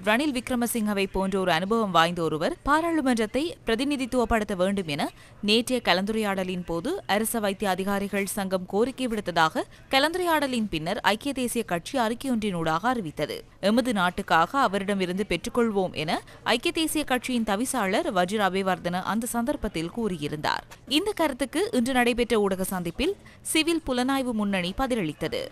ரணில் விக்ரமசிங்கவை போன்ற ஒரு அனுபவம் வாய்ந்த ஒருவர் பாராளுமன்றத்தை பிரதிநிதித்துவப்படுத்த வேண்டும் என நேற்றைய கலந்துரையாடலின் போது அரச வைத்திய அதிகாரிகள் சங்கம் கோரிக்கை விடுத்ததாக கலந்துரையாடலின் பின்னர் ஐக்கிய தேசிய கட்சி அறிக்கையொன்றினூடாக அறிவித்தது. எமது நாட்டுக்காக அவரிடமிருந்து பெற்றுக்கொள்வோம் என ஐக்கிய தேசிய கட்சியின் தவிசாளர் வஜிர அபேவர்தன அந்த சந்தர்ப்பத்தில் கூறியிருந்தார். இந்த கருத்துக்கு இன்று நடைபெற்ற ஊடக சந்திப்பில் சிவில் புலனாய்வு முன்னணி பதிலளித்தது.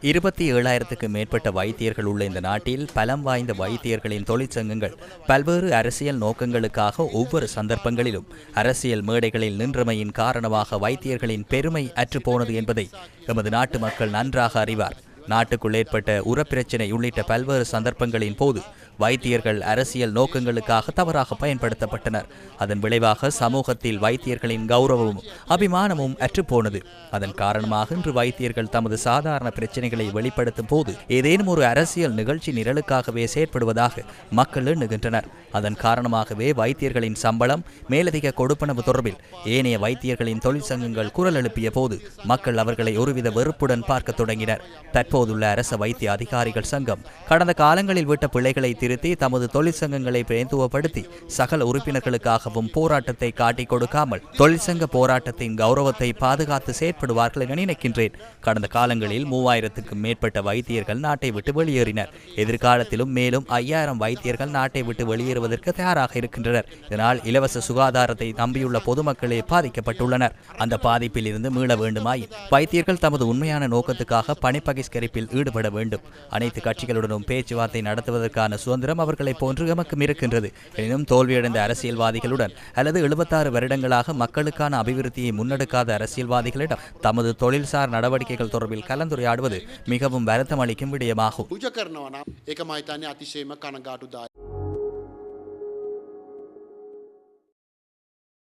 27,000க்கு மேற்பட்ட வைத்தியர்கள் உள்ள இந்த நாட்டில் பலம் வாய்ந்த வைத்தியர்களின் தொழிற்சங்கங்கள் பல்வேறு அரசியல் நோக்கங்களுக்காக ஒவ்வொரு சந்தர்ப்பங்களிலும் அரசியல் மேடைகளில் நின்றமையின் காரணமாக வைத்தியர்களின் பெருமை அற்றுப்போனது என்பதை எமது நாட்டு மக்கள் நன்றாக அறிவார். நாட்டுக்குள் ஏற்பட்ட உரப்பிரச்சினை உள்ளிட்ட பல்வேறு சந்தர்ப்பங்களின் போது வைத்தியர்கள் அரசியல் நோக்கங்களுக்காக தவறாக பயன்படுத்தப்பட்டனர். அதன் விளைவாக சமூகத்தில் வைத்தியர்களின் கௌரவமும் அபிமானமும் அற்றுப்போனது. அதன் காரணமாக இன்று வைத்தியர்கள் தமது சாதாரண பிரச்சினைகளை வெளிப்படுத்தும் போது ஏதேனும் ஒரு அரசியல் நிகழ்ச்சி நிரலுக்காகவே செயற்படுவதாக மக்கள் எண்ணுகின்றனர். அதன் காரணமாகவே வைத்தியர்களின் சம்பளம் மேலதிக கொடுப்பனவு தொடர்பில் ஏனைய வைத்தியர்களின் தொழிற்சங்கங்கள் குரல் எழுப்பிய போது மக்கள் அவர்களை ஒருவித வெறுப்புடன் பார்க்க தொடங்கினர். தற்போதுள்ள அரச வைத்திய அதிகாரிகள் சங்கம் கடந்த காலங்களில் விட்ட பிழைகளை திருத்தி தமது தொழிற்சங்கங்களை பிரதிநிதித்துவப்படுத்தி சகல உறுப்பினர்களுக்காகவும் போராட்டத்தை காட்டிக் கொடுக்காமல் தொழிற்சங்க போராட்டத்தின் கௌரவத்தை பாதுகாத்து செயற்படுவார்கள் என நினைக்கின்றேன். கடந்த காலங்களில் 3000க்கும் மேற்பட்ட வைத்தியர்கள் நாட்டை விட்டு வெளியேறினர். எதிர்காலத்திலும் மேலும் 5000 வைத்தியர்கள் நாட்டை விட்டு வெளியேறுவதற்கு தயாராக இருக்கின்றனர். இதனால் இலவச சுகாதாரத்தை நம்பியுள்ள பொதுமக்களே பாதிக்கப்பட்டுள்ளனர். அந்த பாதிப்பில் இருந்து மீள வேண்டுமாயின் வைத்தியர்கள் தமது உண்மையான நோக்கத்துக்காக பணிப்பகிஷ்கரிப்பில் ஈடுபட வேண்டும். அனைத்து கட்சிகளுடனும் பேச்சுவார்த்தை நடத்துவதற்கான சுதந்திரம் அவர்களைப் போன்று எமக்கும் இருக்கின்றது. எனினும் தோல்வியடைந்த அரசியல்வாதிகளுடன் அல்லது 76 வருடங்களாக மக்களுக்கான அபிவிருத்தியை முன்னெடுக்காத அரசியல்வாதிகளிடம் தமது தொழில்சார் நடவடிக்கைகள் தொடர்பில் கலந்துரையாடுவது மிகவும் வருத்தம் அளிக்கும் விடயமாகும்.